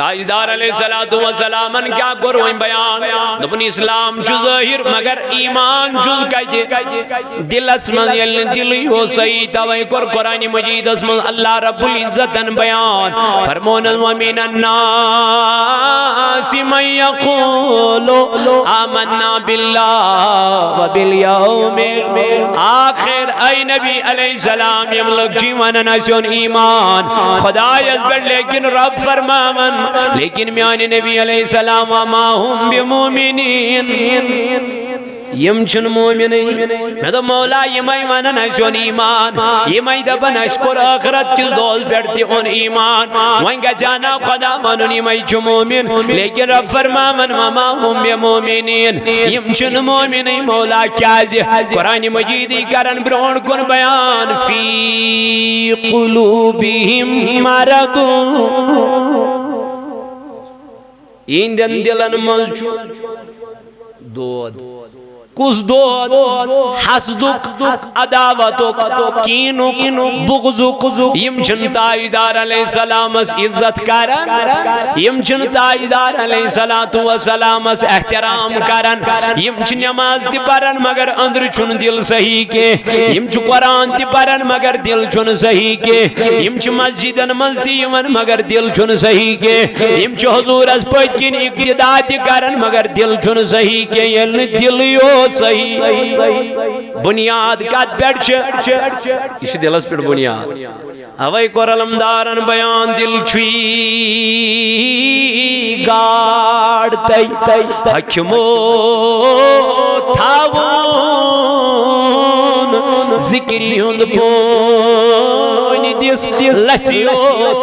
تاجدار علیہ السلام کیا کرو بیان دپن اسلام چھ ظاہر مگر ایمان چھ کتے دل اسمن یل دل ہو صحیح توے کر قرآن مجید اسمن اللہ رب العزت بیان فرمون ومن الناس من یقول آمنا باللہ وبالیوم آخر اے نبی علیہ السلام یملک جیوان نسون ایمان خدا یزبر لیکن رب فرماون لیکن میان نبی علیہ السلام وما هم بمومنین یمچن مومنین میں تو مولا یمائی مانا نشون ایمان یمائی دبا نشکر آخرت کس دوز بیٹھتی ان ایمان وانگا جانا خدا مانون یمائی چو مومن لیکن رب فرمامن وما هم بمومنین یمچن مومنین مولا کیا جی قرآن مجیدی کرن برون کن بیان فی قلوبہم مرض این دلن ملچو دود کس دود حسدک عداوتک کینک بغضک یمچن تاجدار علیہ السلام اس عزت کرن یمچن تاجدار علیہ السلام اس احترام کرن یمچن نماز دی پرن مگر اندر چن دل صحیح کے یمچ قرآن دی پرن مگر دل چن صحیح کے یمچ مسجدن مزدی یمن مگر دل چن صحیح کے یمچ حضور اس پت کن اقتداء دی کرن مگر دل چن صحیح کے یل دلیو صحیح بنیاد کات پیٹ یہ دلس پیٹ بنیاد ہوائی کور علمدارن بیان دل چھوی گاڑ تی حکمو تھاون ذکری ہند پون دس لسیو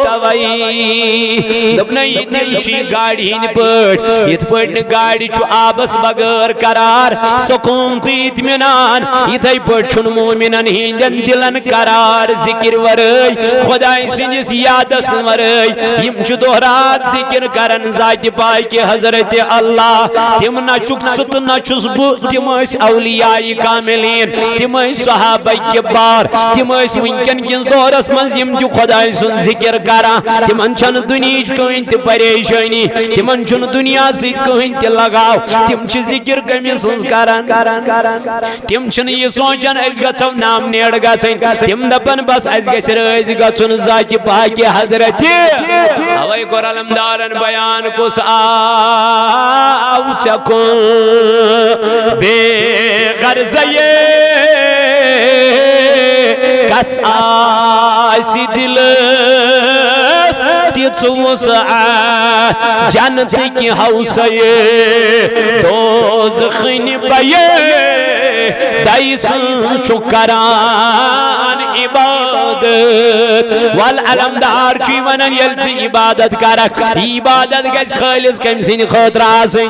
توائی دبنا یہ دل چھی گاڑی ہن پٹ یہ پٹ گاڑی چو آبس بغیر قرار سکون تیت منان یہ پٹ چھن مومنن ہندن دلن قرار ذکر ورئی خدای سنجس یادس ورئی یم چو دہرات ذکر کرن ذات پاک حضرت اللہ تم نہ چک ست نہ چس بو تم اس اولیاء کاملین تم اس صحابہ کبار تم اس ونکن کن دورس من یم جو خدای سن ذکر کرا تمن چھن دنیا کہیں تے پریشانی تمن چھن دنیا سیت کہیں تے لگاو تم چھ ذکر کمی سن کران تم چھن یہ سوچن اس گچو نام نیڑ گسن تم دپن بس اس گس رز گچن ذات پاک حضرت ہوائی کور علمدارن بیان کس آو چکن بے غرضیے کس آسی دلس تیچ وسعت جنت کی حوصیے دوزخین بیے دائسن چکران عبادت والعلمدار چیونن یلچی عبادت کرک عبادت گز خالص کم سین خطر آسیں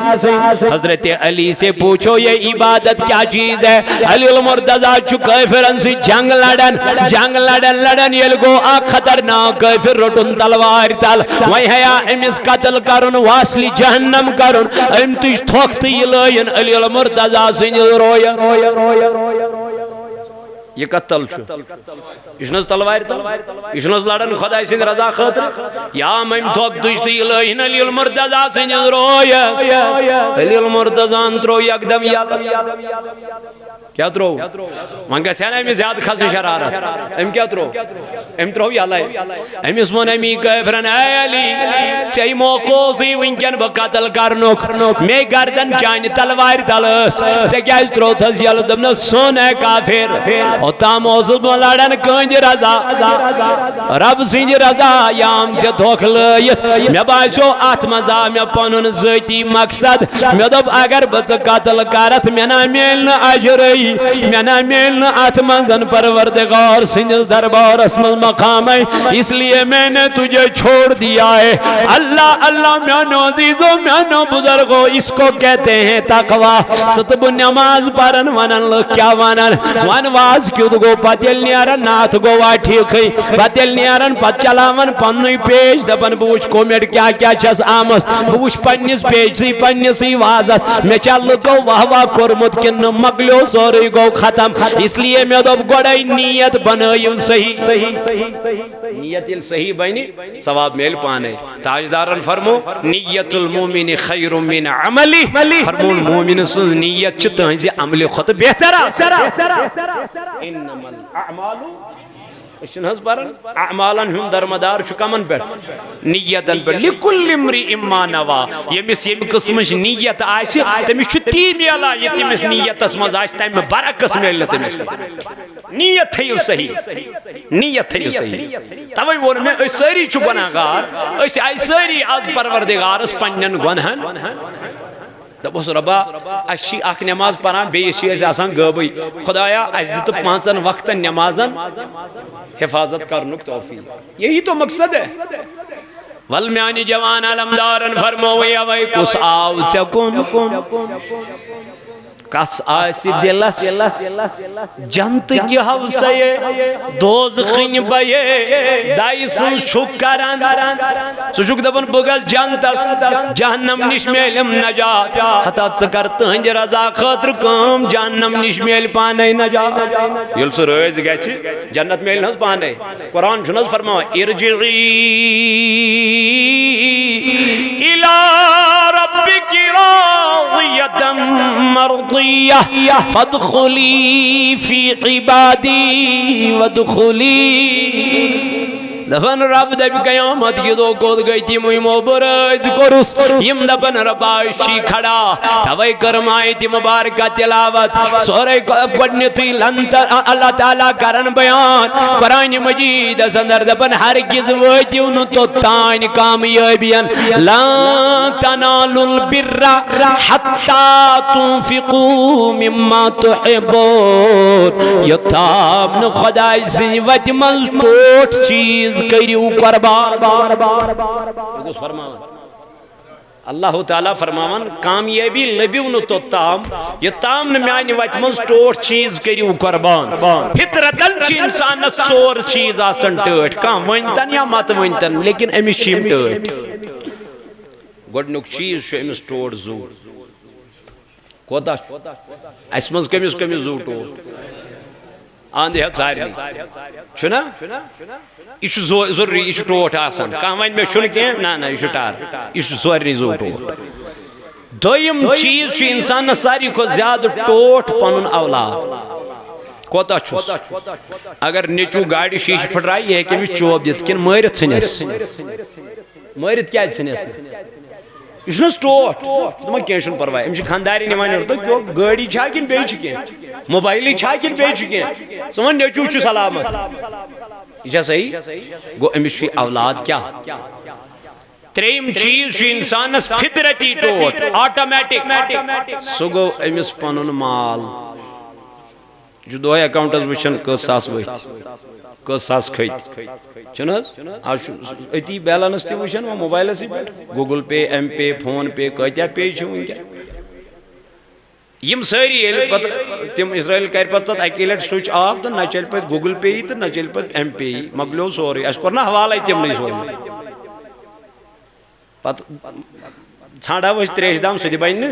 حضرت علی سے پوچھو یہ عبادت کیا چیز ہے علی المرتضی چو کافرن سے جنگ لڑن یلگو آگ خطرناک کافر رٹن تلوار تل وی ہے امس قتل کرن واسلی جہنم کرن ام تش تھوکتی لائن علی المرتضی سین رویا یہ قتل چھو اشنز تلوار تل اشنز لڑن خدا سین رضا خاطر یا مم تھوک دشتی لائن علی المرتضی سین رویا علی المرتضی انترو یکدم یال کیا ترو مانگا سیانا امی زیادہ خاص شرارت ام کیا ترو ام ترو یا لائے امی اسمان امی کافرن اے علی چاہی موقوزی ونکن بقتل کرنک میں گردن چانی تلوار تلس چاہی کیا اس ترو تھز یال دمنا سن اے کافر اوتا موضوع ملارن کنج رضا رب سنج رضا یام چا دھوک لائت میں باشو آت مزا میں پانون ذاتی مقصد میں دب اگر بچ قتل کرت میں نا میلن اجرئی میں نا میلن آتمنزن پروردگار سنجل دربار اسم المقام ہے اس لیے میں نے تجھے چھوڑ دیا ہے اللہ اللہ میانو عزیزو میانو بزرگو اس کو کہتے ہیں تقوی ستب نماز پارن ونن لکھ کیا ونن ون واز کیوں گو پتیل نیارن نات گو واٹھیک ہے پتیل نیارن پت چلاون پنوی پیش دپن بوچ کومیٹ کیا کیا چس آمس بوچ پنیس پیش سی پنیس سی وازس میں چل گو واہ کرمت کن مگلیو سوری گو ختم اس لیے میں دب گوڑائی نیت بنائیو صحیح نیت یل صحیح بنی ثواب میل پانے تاجدارن فرمو نیت المومن خیر من عملی فرمون مومن سن نیت چھ تہنزِ عمل خط بہتر انما الاعمال اشنہز پرن اعمالن ہم درمدار چھ کمن پر نیتن پر لکل امرئ ما نوا یمس یم قسمش نیت آسی تمس چھ تی میلا یہ تمس نیتس مز آسی تم برعکس میل تمس نیت تھیو صحیح نیت تھیو صحیح توے وون میں ساری چھ گناہگار اس آئی ساری آز پروردگارس پنن گنہن دبوس ربا اچھی اخ نماز پران بیس چیز آسان گوبی خدایا اس دت پانچن وقت نمازن حفاظت کرنک توفیق یہی تو مقصد ہے والمیانی جوان علمدارن فرموی اوی کس آو چکن کس آسی دلس جنت کی حوصے دوزخین بائے دائی سن شک کرن سشک دبن بگز جنتس جہنم نش میلم نجات حتی چکرت ہنج رضا خاطر کام جہنم نش میل پانے نجات یل سو روز گئی چھ جنت میل نز پانے قرآن چھنز فرماؤ ارجعی الى ربک راضیتا مرضیہ فادخلی فی عبادی وادخلی دفن رب دب قیامت کی دو کود گئی تھی مہمو برز کرس یم دفن رباشی کھڑا توائی کرمائی تھی مبارکہ تلاوت سورے گوڑنیتی اللہ تعالیٰ کرن بیان قرآن مجید سندر دفن ہرگز ویتی انہوں تو تائن کامیابین لا تنالوا البر حتی تنفقوا مما تحبون یہ تامن خدای سی وجہ من ٹوٹ چیز کریو قربان اللہ تعالیٰ فرماون کامیابی لبیون تو تام یہ تام نمیانی وقت منز ٹوٹ چیز کریو قربان فطرتن چی انسان سور چیز آسن ٹوٹ کام ونتن یا مات ونتن لیکن امی شیم ٹوٹ گوڑنک چیز شو امیس ٹوٹ زور کوتا اس منز کمی زور ٹوٹ آندھی ہے ساری چھنا اس ضروری اس ٹوٹ آسان کام وائن میں چھن کے نا نا اس ٹار اس ضروری زور ٹوٹ دویم چیز چھو انسان ساری کو زیادہ ٹوٹ پنن اولاد کوتا چھوس اگر نیچو گاڑی شیش پھٹ رہا ہے کہ میں چوب دیت کن مارت سنیس مارت کیا سنیس اس نے سٹوٹ تو میں کینشن پروائی امشی خانداری نیمانی ہوتا کیوں گاڑی چھاکن پہ چکے موبائلی چھاکن پہ چکے سمن نیچو چھو سلامت یہ صحیح گو امشی اولاد کیا تریم چیز چھو انسانس فطرتی ٹوٹ آٹومیٹک سو گو امس پنن مال جو دوئی اکاؤنٹس وچن کس ساس ویت کس ساس کھیت چھنز اتی بیلانس تی وچن وہ موبائل سی پہ گوگل پے ایم پے فون پے کہتیا پے چھو ان کیا یم ساری تم اسرائیل کر پتہ اکی لٹ سوئچ آف تو نہ چل پہ گوگل پے ہی تو نہ چل پہ ایم پے ہی مگلو سوری اس کو نا حوالہ ہی تم نہیں سوری پتہ ژھانڈا وہ تریش دام سدی بین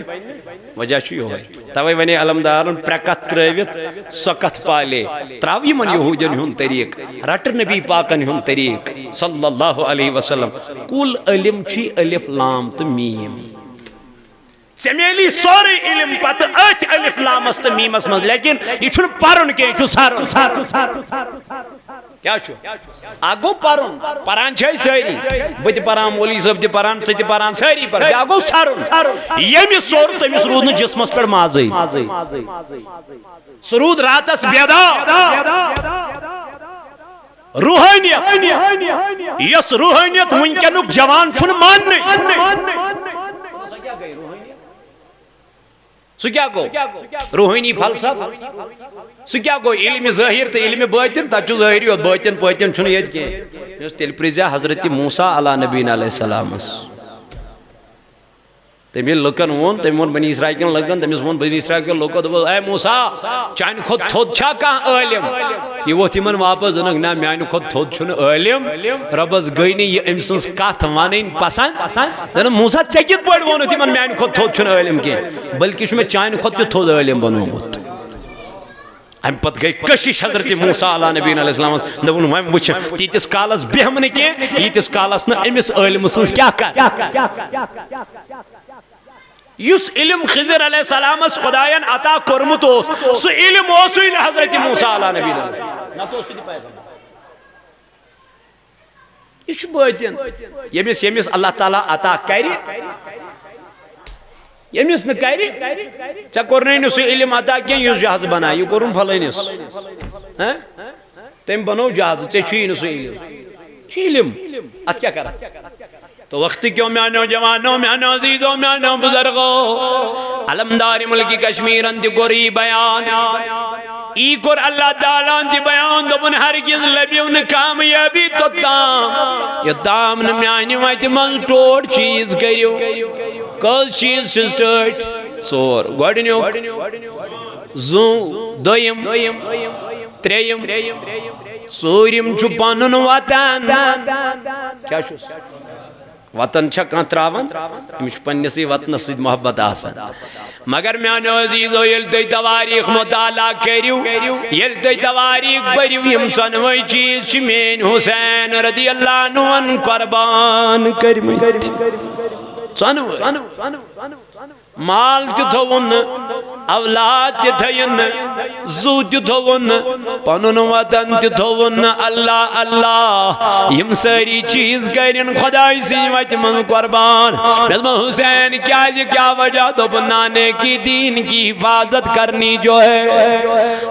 وجہ چھ یہ توے ونے علمدارن پرکت ترویت سکت پالے تراو یمن یہودین ہن طریق رٹ نبی پاکن ہن طریق صلی اللہ علیہ وسلم کل علم چھ الف لام تو میم سمیلی سوری علم پتہ ات الف لام است میم اس مز لیکن یہ چھن پرن کے چھ سارن کیا چھو آگو پرن پران چھے ساری بت پران مولی صاحب تی پران تی پران ساری پر آگو سارن یمی سور تمیس رود نو جسمس پر مازی سرود راتس بیدا روحانیت یس روحانیت ونکنک جوان چھن ماننی سو کیا گو روحانی فلسفہ سو کیا گو علم ظاہر تو علم باطن تا چو ظاہری اور باطن پاطن چھن یاد کی اس تیل پریزیا حضرت موسیٰ علیہ نبینا علیہ السلام تمی لکن وون تمی وون بنی اسرائیل کن لکن تمی وون بنی اسرائیل کن لکن دبو اے موسیٰ چاین خود تھود چھا کان علم یہ وہ تیمن واپس دنگ نا میان خود تھود چھن علم ربز گئینی یہ امسنس کات وانین پسند دن موسیٰ چکیت پوڑ وونو تیمن میان خود تھود چھن علم کی بلکہ شمی چاین خود پہ تھود علم بنو مت ام پت گئی کشش حضرت موسیٰ علیہ نبی علیہ السلام دبن ویم وچھ تیتس کالس بہم نکی یتس کالس نا امس علم سوز کیا کر یس علم خضر علیہ السلام اس خدایان عطا کرمت اوس سو علم اوسوی حضرت موسیٰ علیہ نبی علیہ السلام نہ تو اس دی پیغمبر یہ باطن یمس اللہ تعالیٰ عطا کری یمس نہ کری ژے کورنی سہ علم عطا کی اس جہاز بنا یہ کورن فلانس تم بنو جہاز ژے سہ علم ات کیا کر تو وقت کیوں میانو جوانو میانو عزیزو میانو بزرگو علمدار ملکی کشمیر انتی کوری بیان ای کور اللہ تعالیٰ انتی بیان دبن ہرگز لبیون کامیابی تو تام یہ تام نمیانی وائتی من ٹوڑ چیز کریو کس چیز سسٹرٹ سور گوڑنیو زو دویم تریم سوریم چھپانن وطن کیا چھوس وطن چھا کان تراون ہمش پنیسی وطن سید محبت آسان مگر میانو عزیزو یل توی تواریخ مطالعہ کریو یل توی تواریخ بریو یم سنوی چیز چمین حسین رضی اللہ عنہ قربان کرمیت سنوی مال تہ تھون اولاد تہ تھین زو تہ تھون پنن وطن تہ تھون اللہ اللہ یم ساری چیز کرن خدای سی وت من قربان حسین کیا وجہ دو نانے کی دین کی حفاظت کرنی جو ہے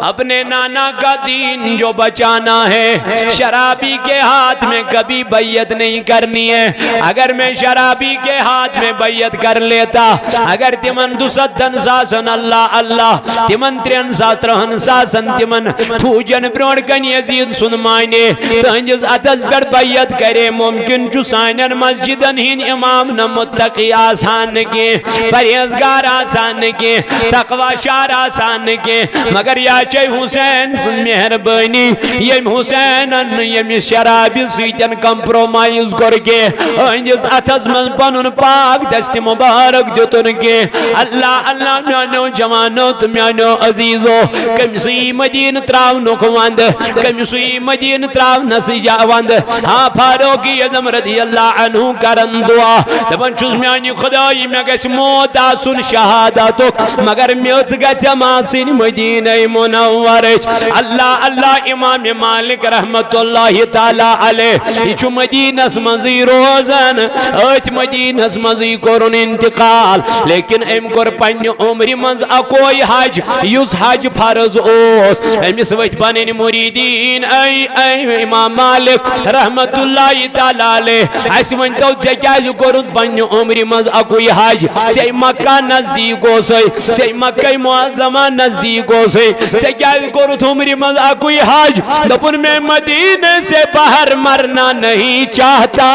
اپنے نانا کا دین جو بچانا ہے شرابی کے ہاتھ میں کبھی بیعت نہیں کرنی ہے اگر میں شرابی کے ہاتھ میں بیعت کر لیتا اگر تمن دوسدن ساسن اللہ اللہ تمن ترین ساترہن ساسن تمن پھوجن بروڑ کن یزید سن مانے تہنجز اتز پر بیعت کرے ممکن چو سائنن مسجدن ہین امام نہ متقی آسان کے پریزگار آسان کے تقوی شار آسان کے مگر یا چاہی حسین سن مہربانی یم حسینن یم شرابی سیتن کمپرومائز کر کے تہنجز اتز من پنن پاک دست مبارک دیتن کے اللہ اللہ میانو جوانو میانو عزیزو کمسی مدین تراو نکوند کمسی مدین تراو نسجا وند ہاں فاروقی اعظم رضی اللہ عنہ کرن دعا دبن چوز میانی خدای میں گس موت آسن شہادتو مگر میوز گس ماسن مدینہ منورش اللہ اللہ امام مالک رحمت اللہ تعالی علیہ یہ چو مدینہ سمزی روزن ایت مدینہ سمزی کرن انتقال لیکن ام کور پنی عمری منز اکوئی حج یوز حج فرض اوس امس ویت پنین مریدین ای امام مالک رحمت اللہ تعالی علیہ اس ونتو کیا کرن پنی عمری منز اکوئی حج چی مکہ نزدیک گوسے چی مکہ معظمہ نزدیک گوسے چی کیا کرن عمری منز اکوئی حج دپن میں مدینہ سے باہر مرنا نہیں چاہتا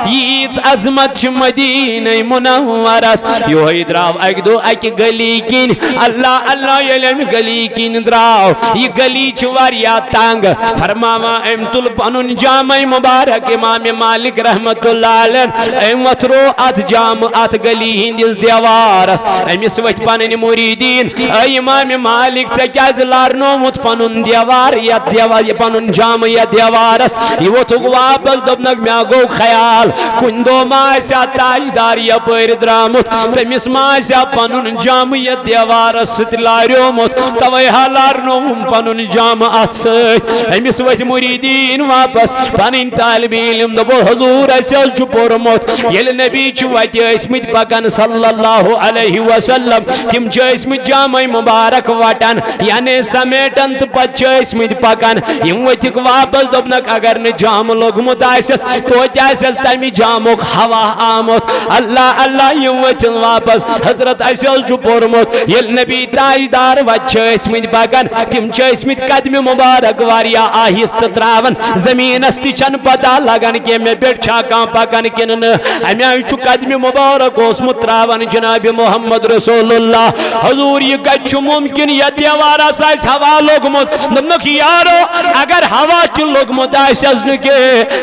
یہ عظمت مدینہ منورس یو دراو اک دو اک گلی کن اللہ اللہ یلم گلی کن دراو یہ گلی چواریا تانگ فرماوا ام تل پنن جامع مبارک امام مالک رحمت اللہ علیہ ام وترو ات جام ات گلی ہندس دیوارس امس وت پنن مریدین اے امام مالک ژے کیاز لارنومت پنن دیوار یا دیوار پنن جام یا دیوارس یہ وت واپس دبنک مے گو خیال کن دو ماسیا تاجدار یا پیر درامت تمس ماسیا پنن جام یا دیوارس ست لاریومت توے لارنو پنن جام ات ست امس وت مریدین واپس پنن طالب علم دب حضور اس پورمت یل نبی چ وت اسمت پکن صلی اللہ علیہ وسلم تم چ اسمت جامع مبارک وٹن یعنی سمیٹن تو پچ اسمت پکن یم وتک واپس دبنک اگر نہ جام لوگمت آسس تو جاسس تمی جامک ہوا آمت اللہ اللہ یم وت واپس حضرت اسل چ پورمت یل نبی تاجدار وچ اسمت پکن تم چ اسمت قدم مبارک واریا آہست تراون زمین استی چن پتہ لگن کہ میں پیٹ چھا کان پکن کن امی چ قدم مبارک اسمت تراون جناب محمد رسول اللہ حضور یہ کچھ ممکن یہ دیوارا سائز ہوا لوگمت نمک یارو اگر ہوا چ لوگمت آسس نکے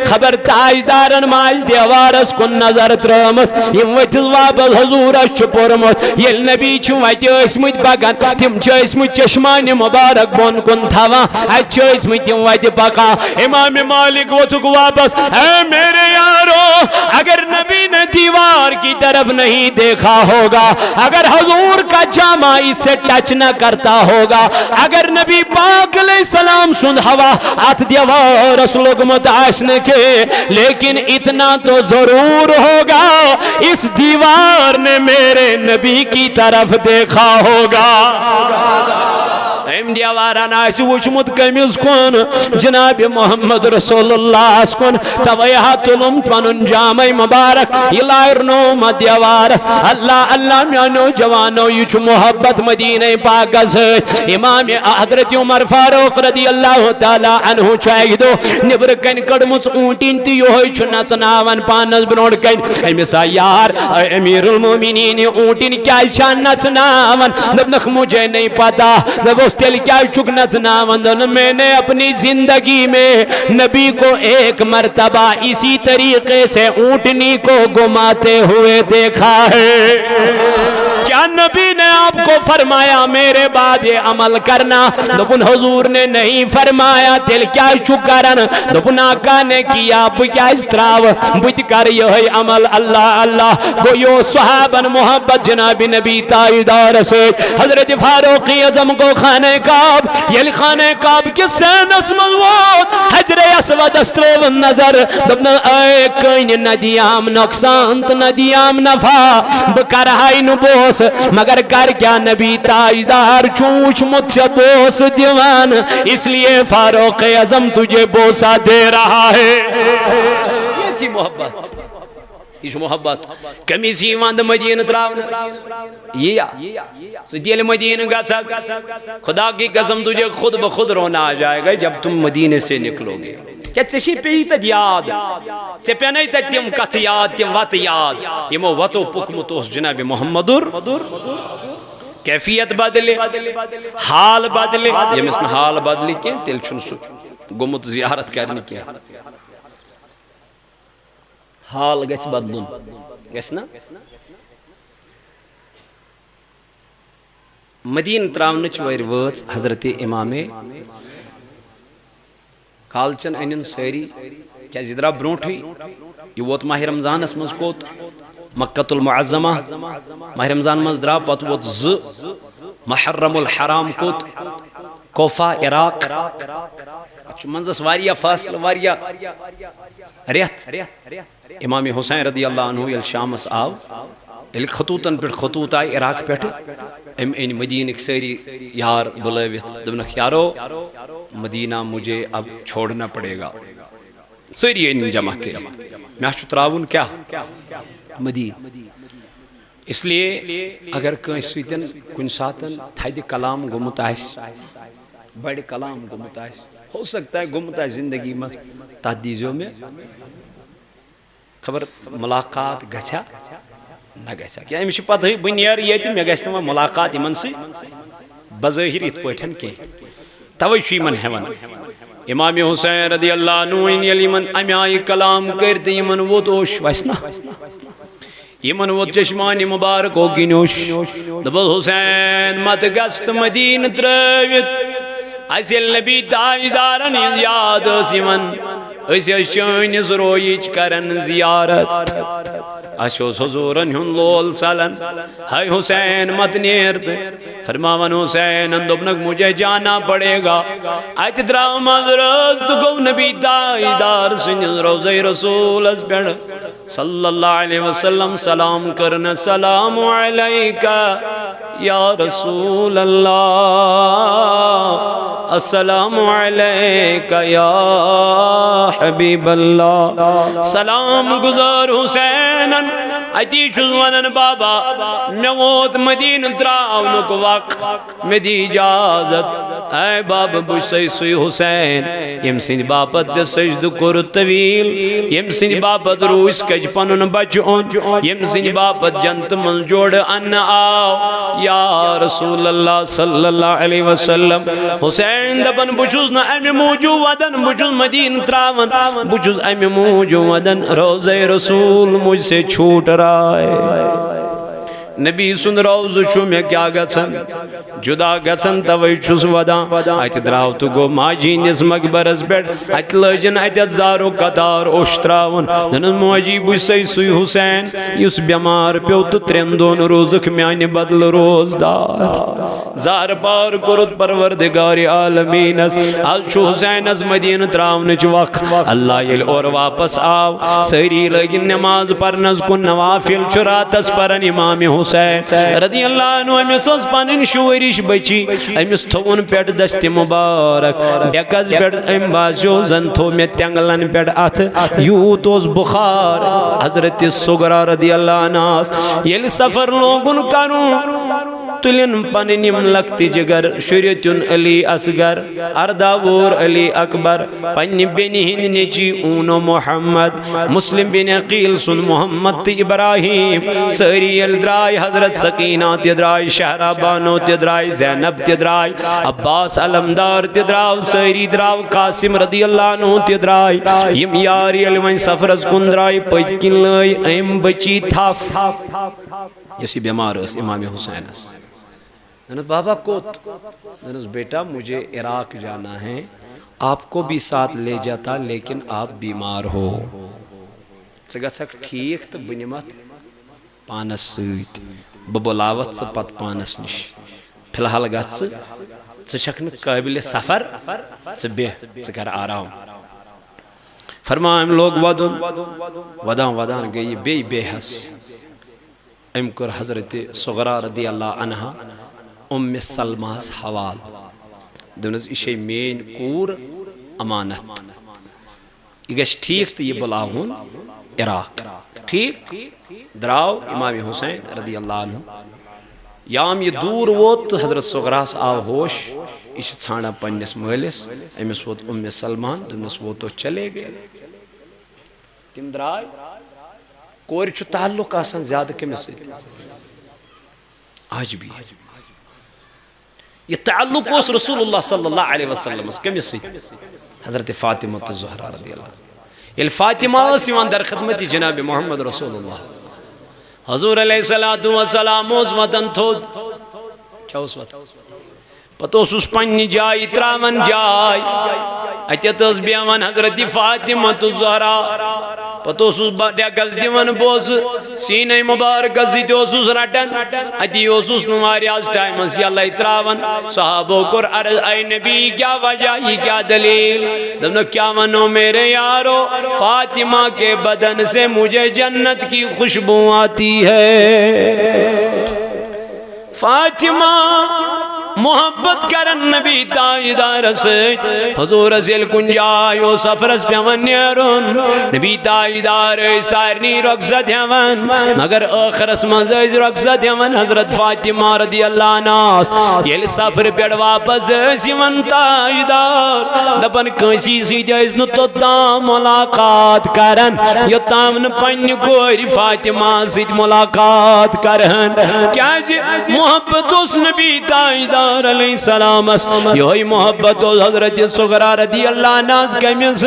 خبر تاجدارن ماز دیوارس کن نظر ترمس یم وت واپس حضور چھ پورمت یل نبی چھ وتہ ٲسمٕتۍ پکان تم چھ ٲسمٕتۍ چشمانہِ مبارک بۄن کُن تھاوان اتہِ چھ ٲسمٕتۍ تم وتہ پکان امام مالک ووتھُکھ واپس اے میرے یارو اگر نبی نے دیوار کی طرف نہیں دیکھا ہوگا اگر حضور کا جامع اس سے ٹچ نہ کرتا ہوگا اگر نبی پاک علیہ السلام سند ہوا ات دیوارس لوگمت آسنے کے لیکن اتنا تو ضرور ہوگا اس دیوار نے میرے نبی کی طرف دیکھا ہوگا ایم دیواران آسی وچمت کمیز کن جناب محمد رسول اللہ کن تویہ تلم پنن جامع مبارک الائرنو مدیوارس اللہ اللہ میانو جوانو یچ محبت مدینہ پاک سے امام حضرت عمر فاروق رضی اللہ تعالی عنہ چاہی دو نبر کن کڑمس اونٹین تی ہوئی چھ نچناون پانس بنوڑ کن امیسا یار امیر المومنین اونٹین کیا شان نچناون نبنخ مجھے نہیں پتا نبوست تیل کیا چک نچناون میں نے اپنی زندگی میں نبی کو ایک مرتبہ اسی طریقے سے اونٹنی کو گھماتے ہوئے دیکھا ہے کیا نبی نے آپ کو فرمایا میرے بعد یہ عمل کرنا دپن حضور نے نہیں فرمایا تیل کیا چکرن دپن آقا نے کیا بکیا استراو بت کر یہ عمل اللہ اللہ وہ یو صحابن محبت جناب نبی تائیدار سے حضرت فاروق اعظم کو خانہ کعب یل خانہ کعب کس سینس مضبوط حجر اسود استرو نظر دپن اے کین ندیام نقصان تو ندیام نفع بکر ہائی نبوس مگر کر کیا نبی تاجدار چونچ مجھ سے بوس دیوان اس لیے فاروق اعظم تجھے بوسا دے رہا ہے یہ تھی محبت یہ محبت کمی سیوان دا مدینہ تراؤنا یہ سدیل مدینہ گا خدا کی قسم تجھے خود بخود رونا آ جائے گا جب تم مدینہ سے نکلو گے کیا چشی پی تد یاد چی پی نہیں تد تم کت یاد تم وط یاد یمو وطو پکمتوس جناب محمدر کیفیت بدلے حال بدلے یمس نے حال بدلی کیا تیل چھن سو گمت زیارت کرنی کیا حال گیس بدلون گیس نا مدین تراؤنچ ویر وچ حضرت امام کالچن اینن ساری کیا زدرا برونٹھی یہ ووت ماہ رمضان اس مزکوت مکہ المعظمہ ماہ رمضان مزدرا پت ووت محرم الحرام کوت کوفہ عراق اچھو منزس واریا فاصل واریا ریت امام حسین رضی اللہ عنہ یل شامس آو یل خطوطن پر خطوط آئی عراق پیٹھ این مدینہ ساری یار بلویت دبنک یارو مدینہ مجھے اب چھوڑنا پڑے گا ساری این جمع کرت میں چھو تراؤن کیا مدینہ اس لیے اگر کوئی سویتن کن ساتن تھاید کلام گمت آئیس بڑی کلام گمت آئیس ہو سکتا ہے گمت آئیس زندگی میں تحدیزوں میں خبر ملاقات گچھا نہ گچھا کیا ہمیشہ پتہ ہی بنیار یہ تھی میں گچھتا ہوں ملاقات ایمن سے بظاہر ات پوٹھن کے توجہ من ہیون امام حسین رضی اللہ عنہ یلیمن امیائی کلام کرتے یمن وہ دوش ویسنا یمن وہ چشمان مبارک ہو گنوش دبل حسین مت گست مدین ترویت ایسیل نبی تاجدارن یاد سیمن ایسی شانس رویچ کرن زیارت اشوس حضورن ہن لول سالن ہائی حسین مت نیرت فرماون حسین اندبنک مجھے جانا پڑے گا آیت درام رست گو نبی تاجدار سنجز روزہ رسول اس پیڑ صلی اللہ علیہ وسلم سلام کرنا سلام علیکہ یا رسول اللہ السلام علیکہ یا حبیب اللہ سلام گزار حسینن اتی چوزوانن بابا میوت مدین تراؤنک وقت میں دی اجازت اے بابا بشتی سوی حسین یم سند باپت جا سجد کر طویل یم سند باپت روس کج پنن بچون یم سند باپت جنت من جوڑ ان آو یا رسول اللہ صلی اللہ علیہ وسلم حسین دبن بچوز نا امی موجو ودن بچوز مدین تراون بچوز امی موجو ودن روزہ رسول مجھ سے چھوٹ رائے نبی سن روز چھو میں کیا گسن جدا گسن توئی چھس ودان ات دراو تو گو ماجی نس مقبرس بیٹ ات لجن ات زارو قطار اوشتراون دن موجی بوسی سوی حسین یس بیمار پیو تو ترین دون روزک میان بدل روزدار زار پار کرد پروردگار عالمین آج چھو حسین از مدین تراونچ وقت اللہ یل اور واپس آو سری لگن نماز پرنز کن نوافل چراتس پرن امام حسین رضی اللہ عنہ امس اس پنن شورش بچی امس تھون پیٹ دست مبارک ڈیکز پیٹ ام بازیو زن تھو میں تنگلن پیٹ ات یوت اس بخار حضرت سغرا رضی اللہ عنہ یل سفر لوگن کروں تلن پننیم لکتی جگر شریتن علی اصغر ارداور علی اکبر پنی بینی ہند نیچی اونو محمد مسلم بن عقیل سن محمد ابراہیم سری الدرائی حضرت سکینہ تدرائی شہرہ بانو تدرائی زینب تدرائی عباس علمدار تدرائی سری دراو قاسم رضی اللہ عنہ تدرائی یم یاری علوین سفرز کندرائی پجکن لائی ایم بچی تھاف یسی بیمار اس امام حسین اس بابا کوت بیٹا مجھے عراق جانا ہے آپ کو بھی ساتھ لے جاتا لیکن آپ بیمار ہو سک ٹھیک تو بنمت پانس سیت ببلاوت سے پت پانس نش فی الحال گھس ژھکن قابل سفر ژ کر آرام فرمائیں لوگ ودان گئی بے حس ام کر حضرت سغرا رضی اللہ عنہ ام سلمہس حوال دونس یہ مین کور امانت یہ گھس ٹھیک تو یہ بلاون عراق ٹھیک دراو امام حسین رضی اللہ عنہ یام یہ دور ووت تو حضرت سغراس آو ہوش یہ ژھانڈا پنس مالس امس ووت ام سلمان دونس وہ تو چلے گئے تم درائے کور چھو تعلق آسان زیادہ کمس آج بھی یہ تعلق اس رسول اللہ صلی اللہ علیہ وسلم کمس حضرت فاطمہ الزہرا رضی اللہ یہ فاطمہ سیوان در خدمت جناب محمد رسول اللہ حضور علیہ السلام اس وطن تھود کیا اس وطن پتوس اس پنی جائی تراون جائی اتیت اس بیوان حضرت فاطمہ الزہرا پتوس اس ڈیکس دیون بوس سینہ مبارک زیدی اس رٹن اتی اس نماری آز ٹائم اسی اللہ تراون صحابو کر عرض اے نبی کیا وجہ یہ کیا دلیل دمنا کیا منو میرے یارو فاطمہ کے بدن سے مجھے جنت کی خوشبو آتی ہے فاطمہ محبت کرن نبی تاجدار سے حضور زل کنجائیو سفرس پیون نیرون نبی تاجدار سارنی رقصت ہون مگر آخرس مزیز رقصت ہون حضرت فاطمہ رضی اللہ ناس یل سفر پیڑ واپس سیون تاجدار دپن کنسی سیدھا اس نتوتا ملاقات کرن یتام نپن کوئی فاطمہ سید ملاقات کرن کیا جی محبت اس نبی تاجدار علیہ السلام یہی محبت حضرت سغرا رضی اللہ عنہ کمیس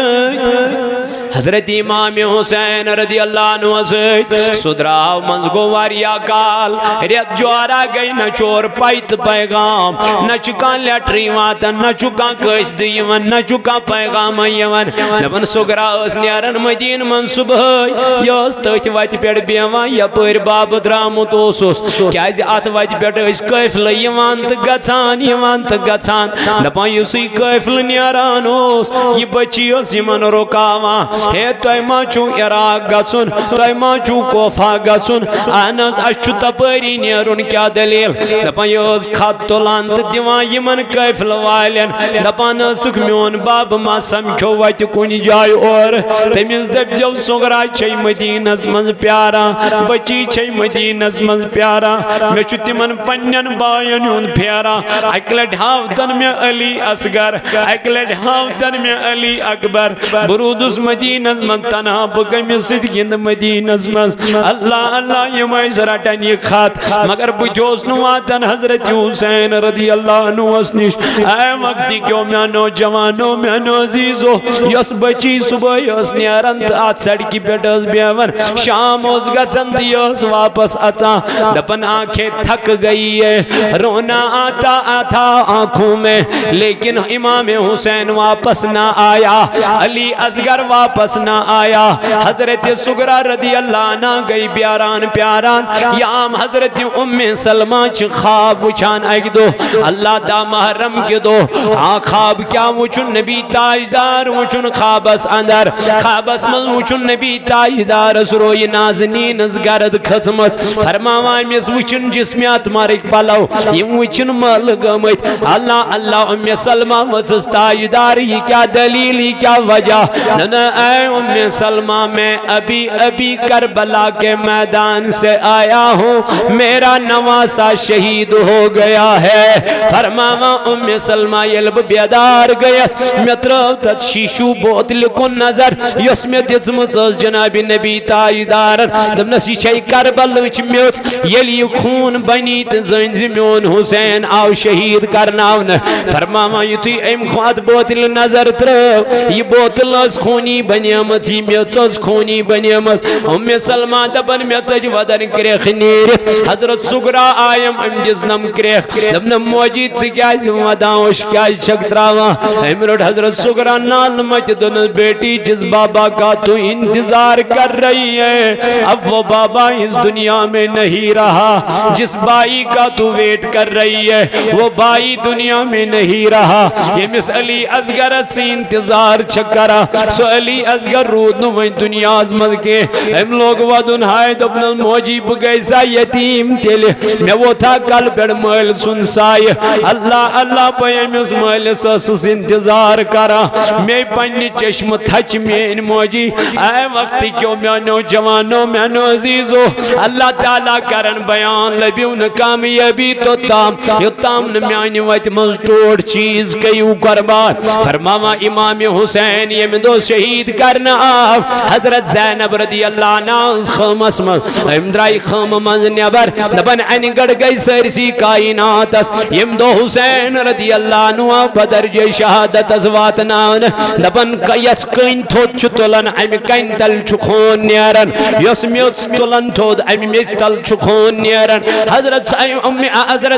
حضرت امام حسین رضی اللہ عنہ سے سدراو منز گو واریا کال ریت جوارا گئی نہ چور پائت پیغام نہ چکا لیٹری واتن نہ چکا کش دیون نہ چکا پیغام یون نبن سغرا اس نیارن مدین منصوب ہے یس تیت وات پیڑ بیوان یا پیر باب درامت اوسوس کیا جی آت وات پیڑ اس قیفل یوان تک گچان دپان یوسی قیفل نیاران اوس یہ بچی اس یمن روکاوان ہے توی ما چون عراق گسن توی ما چون کوفہ گسن اہنز اشچو تپری نیرون کیا دلیل دپان یوز خط تولان دیوان یمن قیفل والین دپان سک میون باب ما سمکھو وات کن جائے اور تمیز دب جو سغرا چھئی مدینس من پیارا بچی چھئی مدینس من پیارا میں چھو تمن پنین بائن یون پھیرا اکلٹ ہاوتن میں علی اصغر اکلٹ ہاوتن میں علی اکبر برود اس مدینہ مدینہ من تنہا بگم سید گند مدینہ من اللہ اللہ یہ میں رٹن یہ خط مگر بجوز نواتن حضرت حسین رضی اللہ عنہ اسنش اے وقتی کیوں میانو جوانو میانو عزیزو یس بچی صبح یس نیارند آت سڑکی پیٹس بیور شام اس گزن دیوس واپس اچا دپن آنکھیں تھک گئی ہے رونا آتا آتا آنکھوں میں لیکن امام حسین واپس نہ آیا علی اصغر واپس نہ آیا حضرت سغرا رضی اللہ عنہ گئی پیاران پیاران یام حضرت ام سلمہ چھ خواب وچان ایک دو اللہ دا محرم کے دو خواب کیا وچن نبی تاجدار وچن خوابس اندر خوابس من وچن نبی تاجدار سروی نازنین از گرد خسمس فرماوائم اس وچن جسمیات مارک پلو یم وچن مل گمت اللہ اللہ ام سلمہ وزس تاجدار یہ کیا دلیل یہ کیا وجہ نہ اے ام سلمہ میں ابھی ابھی کربلا کے میدان سے آیا ہوں میرا نواسا شہید ہو گیا ہے فرماوا ام سلمہ یلب بیدار گیس مطرف تت شیشو بوتل کو نظر یس میں دزمز جناب نبی تاجدار دمنسی چھئی کربلچ میوت یلی خون بنیت زنز میون حسین آو شہید کرناون فرماوا یتی ایم خواد بوتل نظر تر یہ بوتل از خونی بنیامت یہ میوت از خونی بنیامت ام سلمہ دبن میوت ودن کریخ نیرت حضرت سغرا آیم ام جزنم کریخ دبن موجید سے کیا وداؤش کیا شک تراوا امرد حضرت سغرا نال مجدن بیٹی جس بابا کا تو انتظار کر رہی ہے اب وہ بابا اس دنیا میں نہیں رہا جس بائی کا تو ویٹ کر رہی ہے وہ بائی دنیا میں نہیں رہا یہ مس علی اصغر سے انتظار چھکرا سو علی اصغر رود نویں دنیا عظمت کے ہم لوگ ودن ہائے دبن موجیب گیسا یتیم تیلے میں وہ تھا کل پیڑ محل سن سائے اللہ اللہ پہم اس محل سس انتظار کرا میں پنی چشم تھچ میں ان موجی اے وقتی کیوں میانو جوانو میانو عزیزو اللہ تعالیٰ کرن بیان لبیون کامیابی تو تام یہ تام نمیانی ویت مزٹوڑ چیز کیوں قربان فرماما امام حسین یہ میں دو شہید کرنا آپ حضرت زینب رضی اللہ عنہ خم اسمہ امدرائی خم منز نیبر نبن این گڑ گئی سرسی کائنات اس یم دو حسین رضی اللہ عنہ بدر جی شہادت ازوات ناون نبن یس کین تھوت چطولن امی کین تل چکھون نیرن یس میوس تولن تھود امی میس تل چکھون نیرن حضرت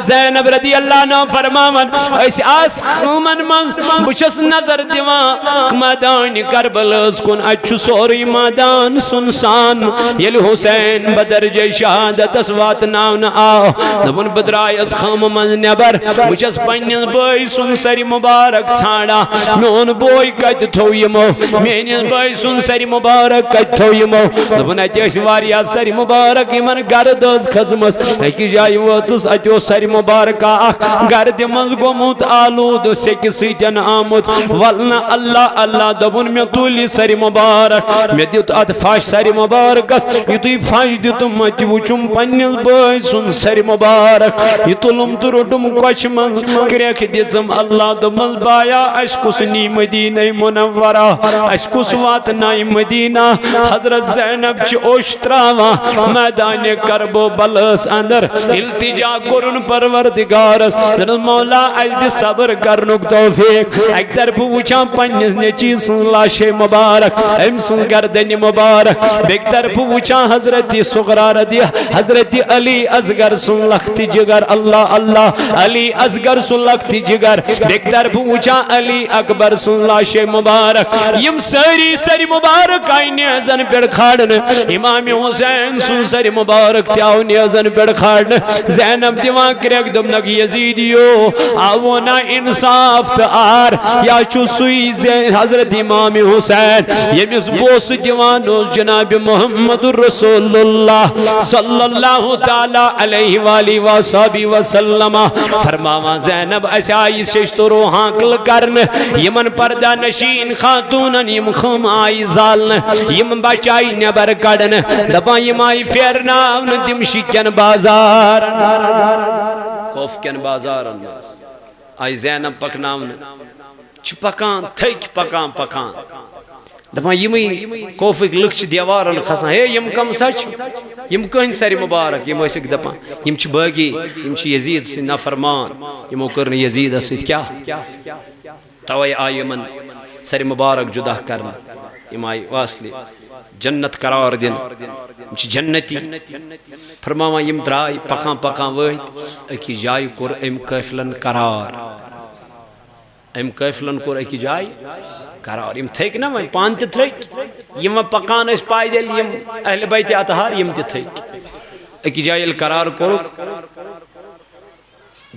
زینب رضی اللہ عنہ فرماون ایسی آس خمن منز بچس نظر دیوان میدان کربل اس کن اچھو سوری میدان سنسان یل حسین بدر جی شہادت اسوات ناون آو نبن بدرائی اس خم منز نیبر بچس پنیز بائی سن سری مبارک چھاڑا میون بوئی کت تھو یمو مینیز بائی سن سری مبارک کت تھو یمو نبن اتیس واریا سری مبارک یمن گرد از خزمس ایکی جائی وزس اتیو سری مبارک آخ گرد منز گموت آلود سیکی سیتن آمود والنا اللہ اللہ دبن میں تولی سری مبارک میں دیت اتفاش سری مبارک اس یہ توی فاش دیتم اتی وچم پنیز بائی سن سری مبارک یہ تولم تروٹم کچھ من کریک دیزم اللہ دمز بایا اشکس نی مدینہ منورہ اشکس وات نائی مدینہ حضرت زینب چی اوشتراوا میدان کرب و بلس اندر التجا کرن پروردگارس در مولا اجد صبر کرنک توفیق ایک طرف وچا پنیز نیچی سن لاش مبارک ام سن گردن مبارک بیک طرف وچا حضرت سغرا رضی حضرت علی اصغر سن لخت جگر اللہ اللہ علی اصغر سن لخت جگر بیک طرف وچا علی اکبر سن لاش مبارک یم سری سری مبارک آئی نیزن پیڑ کھاڑن امام حسین سن سری مبارک تیاو نیزن پیڑ کھاڑن زینب دیوان کریک دمنک یزیدیو آونا انصاف تآر یا چو سوئی حضرت امام حسین یمیس بوس دیوان جناب محمد رسول اللہ صلی اللہ تعالی علیہ وآلہ وآلہ وسلم فرماوا زینب اسائی ششتو روحاں کل کرن یمن پردہ نشین خاتونن یم خم آئی زالن یم بچائی نبر کڑن دبا یم آئی فیرناون دمشی کن بازار خوف کن بازار آئی زینب پکناون چھ پکان تھک پکان پکان دپان یمی کوفک لکھ دیوارن کھسان ہے یم کم سچ یم کہن سر مبارک یم ٲسِکھ دپان یم چھ باغی یم چھ یزید سٕنٛدۍ نافرمان یمو کٔر نہٕ یزیدس سۭتۍ کیاہ توے آیہِ یمن سر مبارک جدا کرنہٕ یم آیہِ واصلہِ جنت قرار دن یم چھ جنتی فرماوان یم درائے پکان پکان وٲتۍ أکِس جایہِ کوٚر أمۍ قٲفلن قرار أمۍ قٲفلن کوٚر أکِس جایہِ قرار یم تھک نا وۄنۍ پان تہِ تھک یم پکان ٲسۍ پایدل یم اہل بیت اطہار یم تہِ تھک أکِس جایہِ ییٚلہِ قرار کوٚرُکھ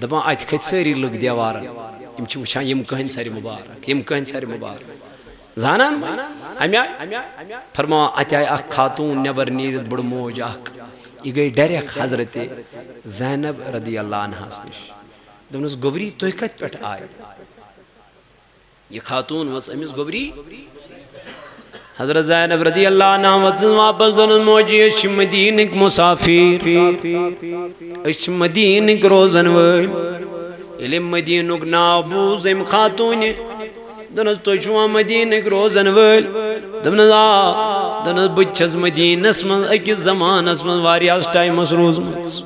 دپان اتہِ کھٔتۍ سٲری لُکھ دیوارن یم چھ وٕچھان یم کٕہٕنۍ سر مبارک یم کٕہٕنۍ سر مبارک زانان امی آیہِ فرماوان اتہِ آیہِ اکھ خاتون نیبر نیٖرِتھ بٔڑ موج اکھ یہ گئی ڈائریکٹ حضرت زینب رضی اللہ عنہ نش دپنس گوبری تُہۍ کتہِ پٮ۪ٹھ آیہِ یہ خاتون وس امس گوبری حضرت زینب رضی اللہ عنہ وس واپس دونن موجی أسۍ چھِ مدینٕکۍ مسافر أسۍ چھِ مدینٕکۍ روزن وٲلۍ ییٚلہِ أمۍ مدینُک ناو بوٗز أمۍ خاتوٗنہِ دپنس تُہۍ چھِوا مدینٕکۍ روزن وٲلۍ دپنس آ دپنس بہٕ تہِ چھَس مدینس منٛز أکِس زمانس منٛز واریاہس ٹایمس روٗزمٕژ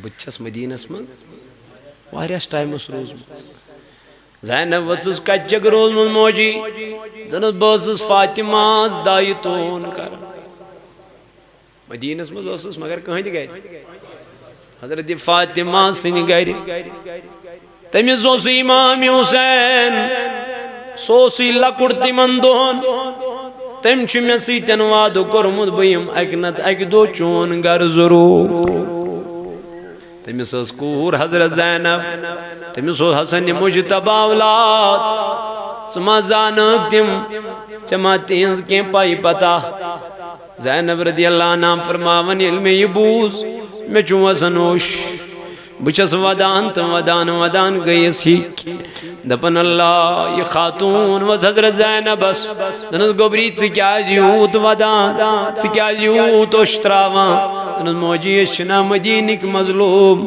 بہٕ تہِ چھَس مدینس منٛز واریاہس ٹایمس روٗزمٕژ زینب ؤژٕس کتہِ چھکھ روٗزمٕژ موجی دپنس بہٕ ٲسٕس فاطمہس دایہِ تون کران مدینس منٛز ٲسٕس مگر کٕہٕنۍ گرِ حضرت فاطمہ سٕنٛدِ گرِ تٔمِس اوس امام حسین سُہ اوسُے لۄکُٹ تِمن دۄہن تٔمۍ چھُ مےٚ سۭتۍ وعدٕ کوٚرمُت بہٕ یِمہٕ اکہِ نتہٕ اکہِ دۄہ چون گرٕ ضروٗر تٔمِس ٲس کوٗر حضرت زینب تٔمِس اوس حسن مجتبی اولاد ژٕ ما زانکھ تِم ژےٚ ما تِہنٛز کینٛہہ پاے پتہ زینب رضی اللہ عنہ فرماون ییٚلہِ مےٚ یہِ بوٗز مےٚ چھُ وسان اوش بہٕ چھَس ودان تہٕ ودان ودان گٔیَس ہِکۍ دپن اللہ یہ خاتون وس حضرت زینبس دپنس گوبری ژٕ کیازِ یوٗت ودان ژٕ کیازِ یوٗت اوٚش تراوان دپنس موجی أسۍ چھِنا مدینٕکۍ مظلوٗم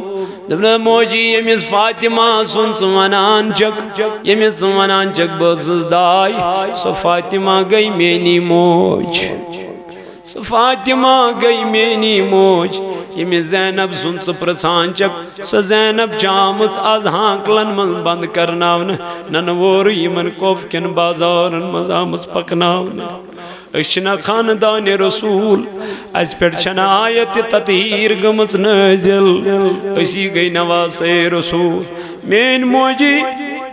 دپنس موجی ییٚمِس فاطمہ سُنٛد ژٕ ونان چھکھ ییٚمِس ژٕ ونان چھکھ بہٕ ٲسٕس داے سۄ فاطمہ گٔے میٛٲنی موج سۄ فاطمہ گٔے میٛٲنی موج ییٚمِس زینب سُنٛد ژٕ پرژھان چھکھ سۄ زینب چھِ آمٕژ آز ہانکلن منٛز بنٛد کرناونہٕ ننہٕ وورٕ یِمن کوف کٮ۪ن بازارن منٛز آمٕژ پکناونہٕ أسۍ چھِنا خاندانِ رسوٗل اَسہِ پٮ۪ٹھ چھَنہٕ آیت تطہیٖر گٔمٕژ نٲزِل أسی گٔے نواسے رسوٗل میٛٲنۍ موجی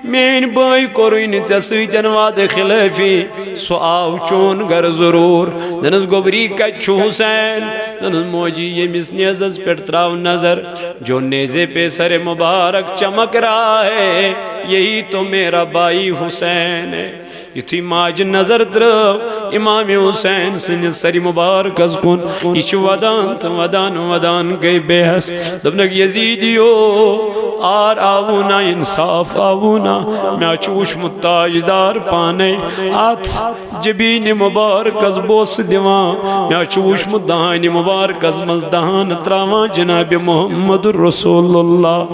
میٛٲنۍ بٲے کوٚرُے نہٕ ژےٚ سۭتۍ وعدٕ خلٲفی سُہ آو چون گرٕ ضروٗر دپنس گوبری کتہِ چھُ حسین دپنس موجی ییٚمِس نیزس پٮ۪ٹھ تراو نظر جو نیزے پہ سر مبارک چمک رہا ہے یہی تو میرا بھائی حسین ہے یُتھُے ماجہِ نظر ترٲو امام حسین سٕنٛدِس سرِ مبارکس کُن یہِ چھُ ودان تہٕ ودان ودان گٔے بےٚحٮ۪س دوٚپنکھ یزیٖدیو آر آوُ نا انصاف آوُ نا مےٚ چھُ وُچھمُت تاجدار پانے اتھ جبیٖنہِ مبارکس بوسہٕ دِوان مےٚ چھُ وُچھمُت دہانہِ مبارکس منٛز دہانہٕ تراوان جناب محمد رسول اللہ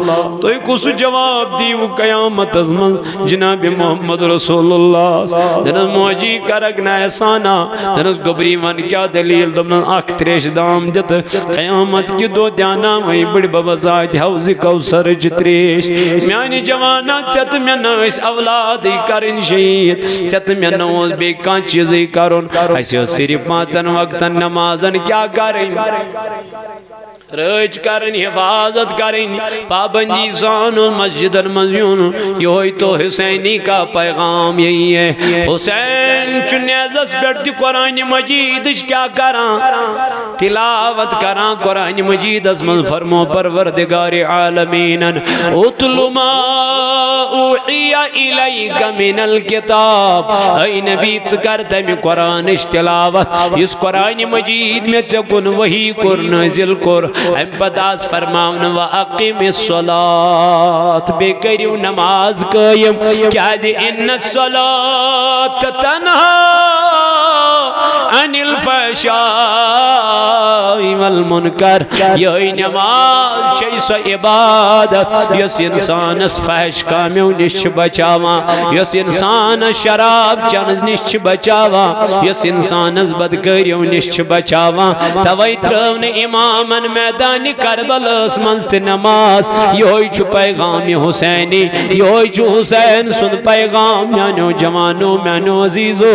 تُہۍ کُس جواب دِیِو قیامتس منٛز جناب محمد رسول اللہ دپنس موجی کرکھ نا احسانا دپنس گوبری ون کیا دلیل دپنس اکھ تریش دام دِتہٕ قیامت کہِ دۄہ دیٛاناوَے بٕڈِ ببس اتہِ حوضِ کوثرٕچ تریش میانہِ جوانا ژےٚ تہٕ مےٚ نہٕ ٲسۍ اولادٕے کرٕنۍ شہیٖد ژےٚ تہٕ مےٚ نہٕ اوس بیٚیہِ کانٛہہ چیٖزٕے کرُن اَسہِ ٲس صرف 5 وقتن نمازن کیٛاہ کرٕنۍ رٲچھ کرٕنۍ حفاظت کرٕنۍ پابندی سان مسجدن منٛز یُن یہوے تو حسینی کا پیغام یہی ہے حسین چھُ نیزس پٮ۪ٹھ تہِ قرآنِ مجیدٕچ کیٛاہ کران تلاوت کران قرآنِ مجیدس منٛز فرمو پروردگارِ عالمیٖنن اتل ما اوحی الیک من الکتاب اے نبی ژٕ کر تمہِ قرآنٕچ تلاوت یُس قرآنِ مجید مےٚ ژےٚ کُن وحی کوٚر نٲزِل کوٚر امہِ پتہٕ آس فرماونہٕ وَأَقِمِ الصَّلَاةَ بیٚیہِ کٔرِو نماز قٲیِم کیٛازِ اِنَّ الصَّلَاةَ تَنْہَا عَنِ الْفَحْشَاءِ وَالْمُنکَرِ المنکر یہ نماز چھ سو عبادت یس انسانس فحش کامیو نش بچاوان یس انسان شراب چنز نش بچاوان یس انسانس بدکریو نش بچاوان توئی ترون امامن میدان کربلاس منز نماز یہ چھ پیغام حسینی یہ چھ حسین سن پیغام میانو جوانو میانو عزیزو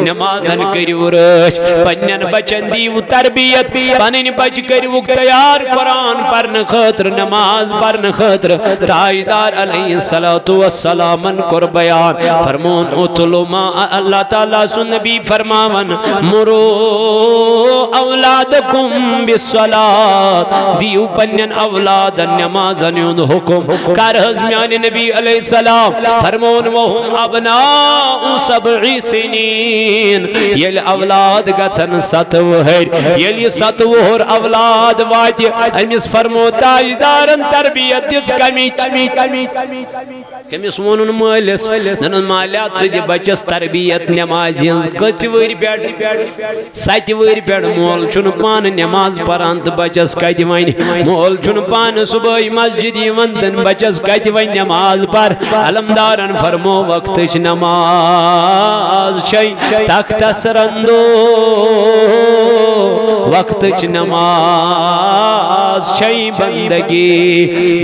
نمازن کریو رش پنن بچن دیو تربیت پنن بچ کریو تیار قرآن پرن خاطر نماز پرن خاطر تاجدار علیہ السلام کر بیان فرمون اتلو ما اللہ تعالیٰ سن نبی فرماون مرو اولادکم بالصلاة دیو پنن اولاد نمازن یون حکم کرہز میان نبی علیہ السلام فرمون وهم ابناء 7 سنین یل اولاد گھن 7 وہر یل 7 وہر اولاد وات امس فرمو تاجدارن تربیت دس کمس ون مالس نن مالیات سد بچس تربیت نماز کچ ور پہ 7 ور پہ مول چھ پان نماز پران تو بچس کت ون مول چھ پان صبح مسجد ون بچس کت ون نماز پر علمدارن فرمو وقت نماز شی تختس رندو وقت نماز شی بندگی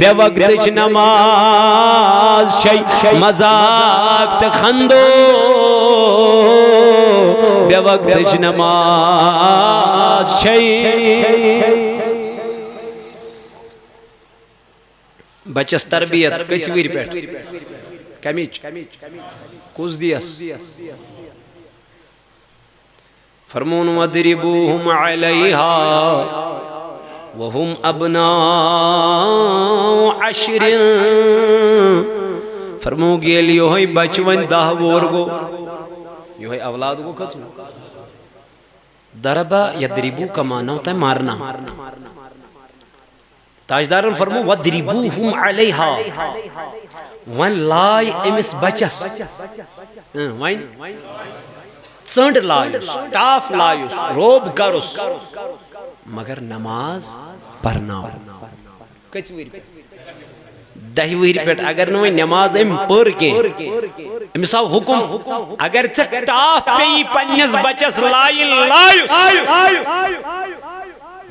بے وقت نماز شی مذاق تخندو بے وقت نماز شی بچس تربیت کچ ویر پیٹ کمیچ کس دیس فرمون وَدْرِبُوهُمْ عَلَيْهَا وَهُمْ أَبْنَاءُ 10 فرمو گیل یوہی بچون 10 وور گو یوہی اولاد گو کچھ دربا یدربو کا معنی ہوتا ہے مارنا تاجدارن فرمو وَدْرِبُوهُمْ عَلَيْهَا وَن لائی امس بچس وَن ژنڈ لایوس ٹاف لایوس روب کرس مگر نماز پرناو کچ ویر 10 ویر پیٹ اگر نوی نماز ام پر کے امس آو حکم اگر ژ ٹاف پی پنس بچس لایوس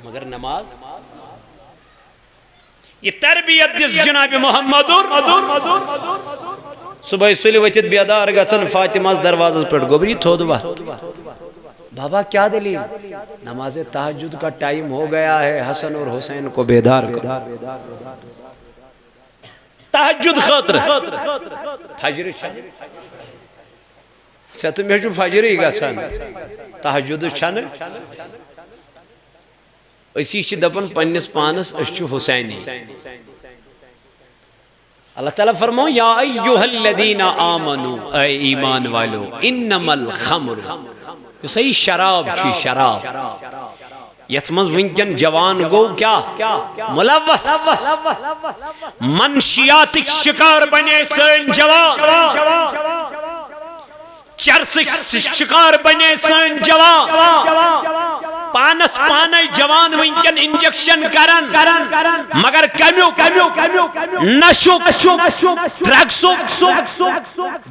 مگر نماز یہ تربیت دس جناب محمد صبح سلی وچت بیدار گسن فاطمہ دروازہ پر گوبری تھود وقت بابا کیا دلیل نماز تہجد کا ٹائم ہو گیا ہے حسن اور حسین کو بیدار کرو تہجد خاطر فجر چھن ستم ہے جو فجر ہی گسن تہجد چھن اسی چھ دپن پنس پانس اس چھ حسینی اللہ تعالیٰ فرمو یا ایوہ الذین آمنوا اے ایمان والو انما الخمر یہ صحیح شراب چھی شراب یتمز ونکن جوان گو کیا ملوث منشیاتک شکار بنے سن جوان چرسک شکار بنے سن جوان پانس پانے جوان ونکن انجیکشن کرن مگر کمیو نشک ڈرگسک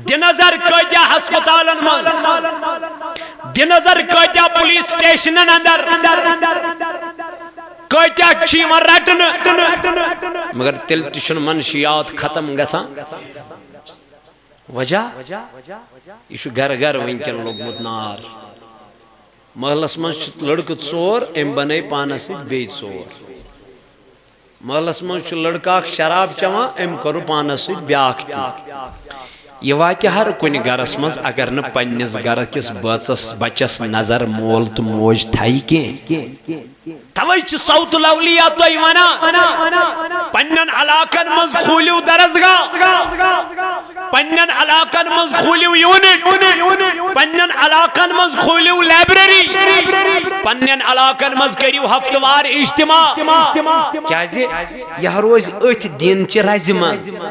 دنظر کتیا ہسپتالن منز دنظر کتیا پولیس سٹیشنن اندر کتیا چیمن رٹن مگر تل تشن منشیات ختم گسان وجہ یہ گھر گھر ونکن لوگمت نار محلس من لڑکہ 4 ام بنے پانس سید بی 4 محلس من لڑکہ شراب چوان ام کرو پانس سید بیاکھ تی یہ واتہ ہر کن گرس مز اگر نہ پنس گر کس بچس نظر مول تو موج تھائی کی توئی چھ صوت الاولیاء تو ایوانا پنن علاقن مز خولیو درزگاہ پنن علاقن مز خولیو یونٹ پنن علاقن مز خولیو لائبریری پنن علاقن مز کریو ہفتوار اجتماع کیازے یہ روز ات دین چھ رز مز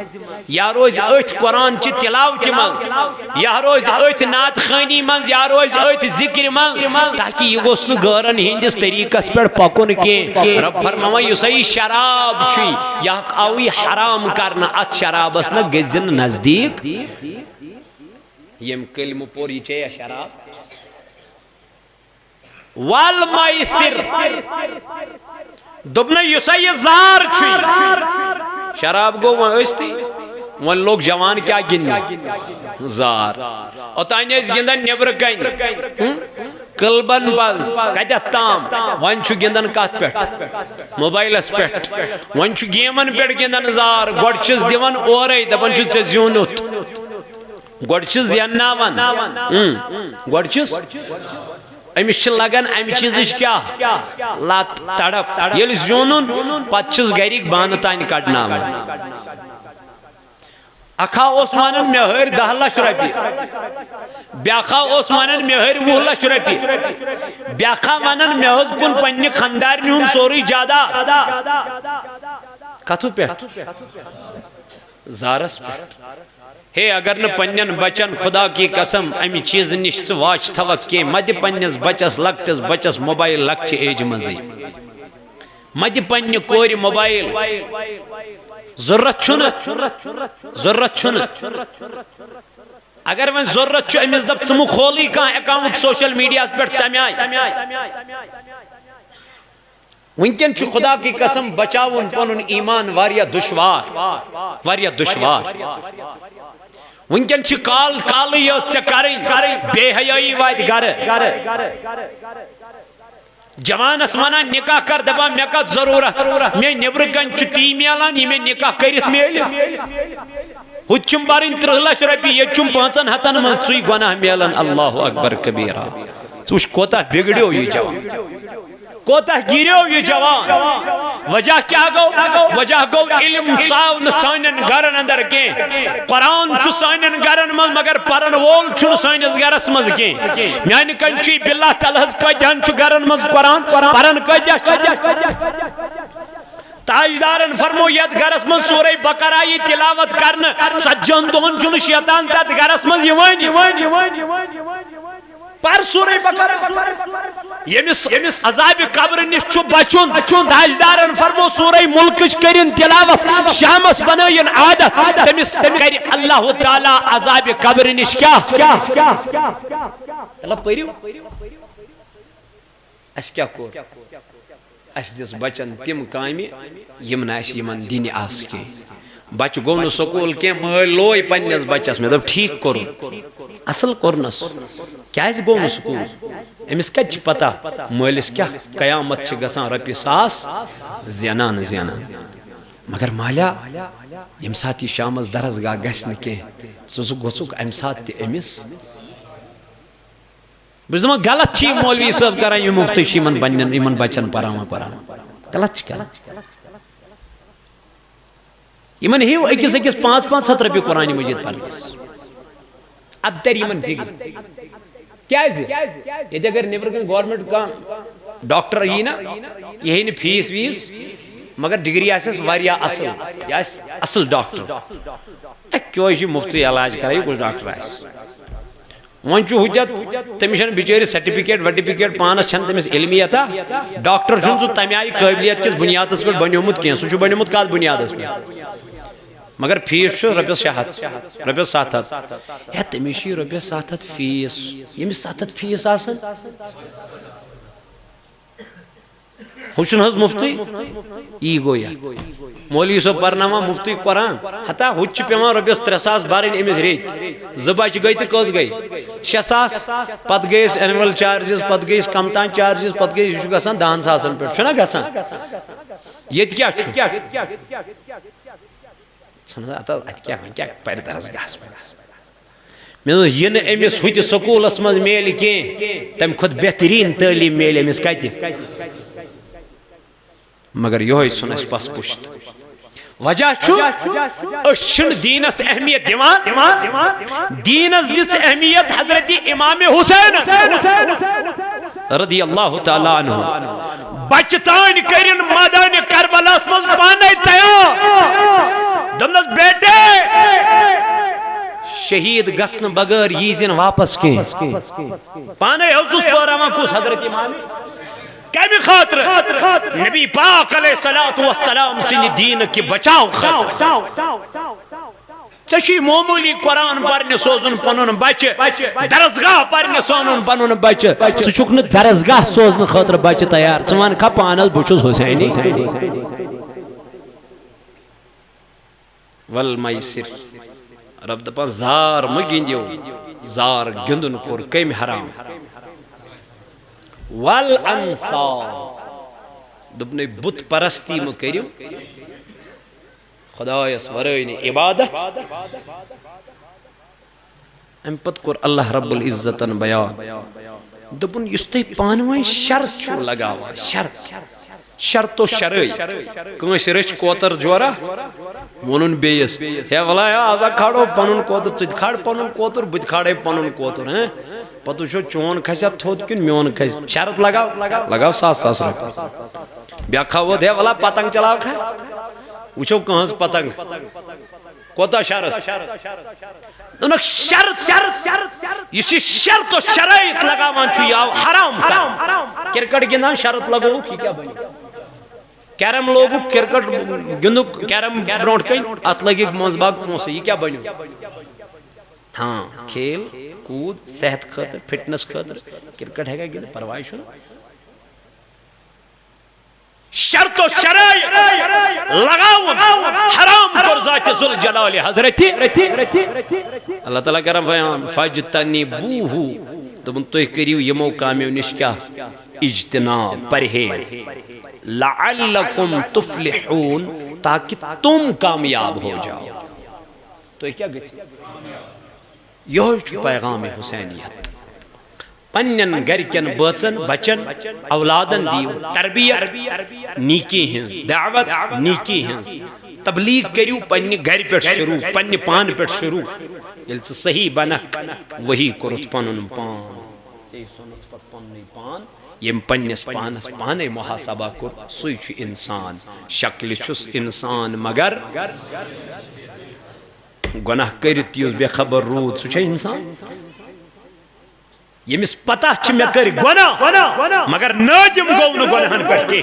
یا روز ات قرآن چھ تلاوت مز یا روز ات نعت خانی مز یا روز ات ذکر مز تاکہ یہ گوس نہ گورن ہندس طریقس پہ پر پکن کی رب فرماوان یسائی شراب چھوئی یا آوی حرام کرنا ات شرابس نہ گزن نزدیک یم کلمہ پور یہ چاہیے شراب والمیسر دبنا یسائی زار چھوئی شراب گو وہاں استی وہاں لوگ جوان کیا گنی زار اوتانی اس گندن نیبر کن قلبن بز کتت تام وان چھو گندن کت پیٹ موبائل اس پیٹ وان چھو گیمن پیٹ گندن زار گوڑچز دیون اورائی دبن چھو سے زیونت گوڑچز زینناون گوڑچز امیش چھ لگن امی چیزش کیا لات تڑپ یل زیونن پتچز گریک بانتان کڑناون اکھا اوسمانن مہر 10 لچھ رپی بیاخا اوسمانن مہر 20 لچھ رپی بیاخا ونن مہز کن پنی خاندارنی ہن سوری جادا کتھو پیٹ زارس پیٹ ہے اگر نہ پنین بچن خدا کی قسم امی چیز نش سے واچ تھوک کی مد پنیس بچس لکٹس بچس موبائل لکچ ایج مزی مد پنی کوری موبائل ضرورت چھن اگر ون ضرورت چھو امس دب ثمو کھولی کان اکاؤنٹ سوشل میڈیا پر تم ونکن چھ خدا کی قسم بچاون پنن ایمان واریا دشوار ونکن چھ کال یہ کریں بے حیائی وائد گر جوانس ونہ نکاح کر دبا مے کت ضرورت میں نبر کن تی میلان یہ میں نکاح کرت میل ہم برن 30 لچھ رپی یہ 5 ہتن من ثی گناہ میلان اللہ اکبر کبیرہ ثوش کوتا بگڑیو یہ جوان کوتا گیریو یہ جوان وجہ کیا گو علم ثاو سانن گرن اندر کی قرآن چھ سانن گرن من مگر پرن وول چھن سانس گرس مز کی میان کنچی باللہ تعالی کتن چھ گرن مز قرآن پرن کتن تاجدارن فرمو یت گرس من سورہ بقرہ یہ تلاوت کرن سجن دون چھن شیطان تت گرس مز پر سورہ بقرہ یمس عذاب قبر نش چھو بچن تاجدارن فرمو سورہ ملکش کرن تلاوت شامس بنائن عادت تمس کر اللہ تعالی عذاب قبر نش کیا طلب پریو اس کیا کو اس دس بچن تم کامی یم ناش یمن دین آس کی بچ گو نو سکول کے مل لوئی پنس بچس میں دب ٹھیک کرن اصل کرنس کیا گو نو سکول امس کت پتہ مالس کیا قیامت گسان رپی 100 زینان مگر مالیا یم سات یہ شامس درسگاہ گھس کی سہ گوسک ام سات امس بس دپان غلط چھ مولوی صاحب کران یہ مفتی یمن بچن پران غلط کران یمن ہیو اکس 500 رپی قرآن مجید پرنس اب تر یمن فکر یہ اگر نیبر کن گورنمنٹ کا ڈاکٹر یہ نا یہ فیس ویس مگر ڈگری آس واریاہ اصل یہ اصل ڈاکٹر کیوں مفتی علاج کرا یہ کچھ ڈاکٹر آس ون حجت تمس بچر سرٹیفکیٹ وٹیفکیٹ پانس چھن تمس علمیت ڈاکٹر چھن سہ تمہ آئی قابلیت کس بنیاد پہ بنیومت کی سہ بنیومت کت بنیاد پہ مگر فیس رپیس 600 رپیس 700 ہے تمس رپیس 700 فیس یمس 700 فیس آسان ہوچن حض مفتی ای گو یت مولوی صاحب پرناوا مفتی قرآن ہتا ہوچ پیوان رپیس 3000 بارن امس ریت 2 بچ گئی تو کس گئی 6000 پت گیس اینول چارجز پت گیس کمتان چارجز پت گئی یہ گسان 10,000 پہ چھنا گسان یت کیا کیا پر درسگاہس میں یہ امس ہوت سکولس مز میل کی تم کھت بہترین تعلیم میل امس کت مگر یہ ژھن اس پس پشت وجہ چھن دینس اہمیت دیوان دینس دس اہمیت حضرت امام حسین رضی اللہ تعالی عنہ بچتان کرن میدان کربلاس مز پانے تیار دمنس بیٹے شہید گسن بغیر یہ زن واپس کی پانے حضرت پراما کس حضرت امام کمی خاطر نبی پاک علیہ السلام سنی دین کی بچاؤ خاطر چشی معمولی قرآن پرنے سوزن پنن بچ درسگاہ پرنے سوزن پنن بچ سچک نہ درسگاہ سوزن خاطر بچ تیار ثوان کھا پانس بچوس حسینی والمیسر رب دپان زار مگندیو زار گندن کور کم حرام والانصاب دبنے بت پرستی مکریو خدایس ورائنی عبادت ام پت کور اللہ رب العزتن بیان دبن یستے پانوائیں شرط چھو لگاوا شرط و شرعی کنش رچ کوتر جورا ونن بیس یا ولا یا آزا کھاڑو پنن کوتر چید کھاڑ پنن کوتر بج کھاڑے پنن کوتر ہیں پتو چھو چون کھسیا تھود کن میون کھس شرط لگاو 7,000 روپے بیا کھاو دے ولا پتنگ چلاو کھا وچھو کہاں پتنگ کوتا شرط دونک شرط یہ شرط و شرائط لگاوان چھو یا حرام کا کرکٹ گندان شرط لگو کی کیا بنی کیرم لوگو کرکٹ گندو کیرم برونٹ کن ات لگی منزباگ پونسے یہ کیا بنی ہاں کھیل کود صحت خاطر فٹنس خاطر کرکٹ ہے گا گند پروائی شو شرط و شرائط لگاؤن حرام کر ذات ذل جلال حضرتی اللہ تعالیٰ کرم فیان فاجتنبوہو دبن توی کریو یمو کامیو نشکا اجتناب پرہیز لعلکم تفلحون تاکہ تم کامیاب ہو جاؤ تو کیا گئی یہ چھو پیغام حسینیت پنن گرکن بچن اولادن دیو تربیت نیکی ہنس دعوت نیکی ہنس تبلیغ کریو پنی گھر پیٹ شروع پنی پان پیٹ شروع یلس صحیح بنک وہی کرت پنن پان چی سنت پت پنی پان یم پنیس پانس پانے محاسبہ کر سوئی چھ انسان شکل چھس انسان مگر گناہ کرت یوز بے خبر رود سو چھے انسان یمس پتہ چھ میں کر گناہ مگر نادم گون گناہن پر کے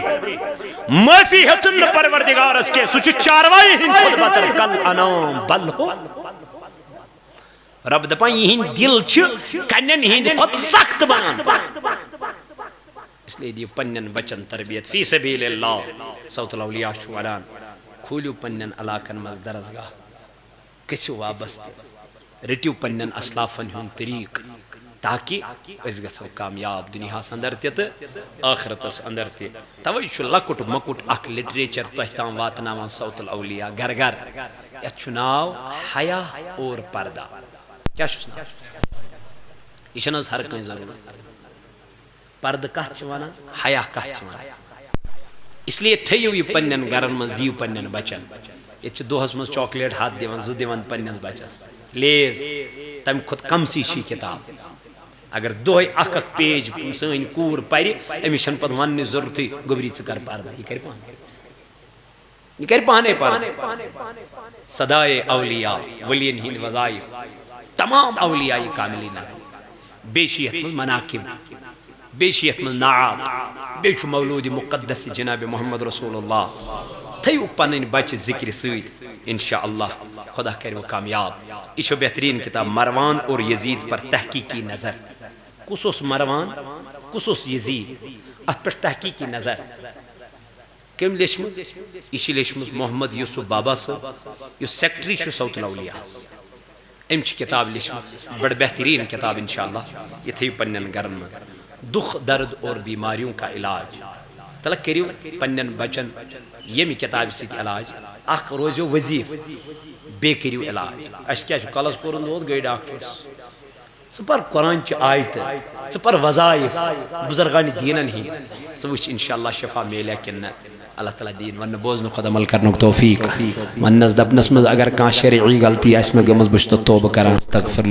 معافی ہتن پروردگار اس کے سو چھ چاروائی ہند خود بطر کل انام بل ہو رب دپان یہ دل چھ کنن ہند خود سخت بنان اس لیے دی پنن بچن تربیت فی سبیل اللہ صوت الاولیاء شوالان کھولیو پنن علاقن مز درسگاہ کسو وابست رٹیو پنن اسلافن ہن طریق تاکہ اس گسو کامیاب دنیا اندر تیت آخرتس اندر تی توئی چھو لکٹ مکٹ اک لٹریچر تحتام واتناوان صوت الاولیاء گر گر یا چناو حیا اور پردہ کیا شسنا یہ شناز ہر کہیں ضرورت پرد کہت چوانا حیا کہت چوانا اس لیے تھیو یہ پنن گرن مز دیو پنن بچن یہ چھ دوہس مز چاکلیٹ ہاتھ دیوان زد دیوان پنن بچس لیز تم خود کم سی شی کتاب اگر دوہی اک اک پیج سین کور پری امیشن پت وننی ضرورتی گبری چکر پردہ یہ کر پانے صدائے اولیاء ولین ہند وظائف تمام اولیاء کاملین بیشیت من مناقب بیشیت من نعات بیشو مولود مقدس جناب محمد رسول اللہ تھیو پنن بچ ذکر سید انشاءاللہ خدا کرے وہ کامیاب ایشو بہترین کتاب مروان اور یزید پر تحقیقی نظر کسوس مروان کسوس یزید ات پر تحقیقی نظر کم لیشمز ایشی لیشمز محمد یوسف بابا صاحب یہ سیکٹری شو صوت الاولیاء امچ کتاب لیشمز بڑھ بہترین کتاب انشاءاللہ یہ تھیو پنن گرن مز دکھ درد اور بیماریوں کا علاج تلک کریو پنن بچن یمی کتاب سیت علاج اخ روزو وظیف بے کریو علاج اس کیا چھو کالس کورن دود گئی ڈاکٹرس سپر قرآن چی آیت سپر وظائف بزرگانی دینن ہی سوچ انشاءاللہ شفا میلے کنن اللہ تعالیٰ دین ون بوزن خود عمل کرنے توفیق من نزد اپنس مز اگر کان شرعی غلطی اس میں گمز بشتو توبہ کران استغفر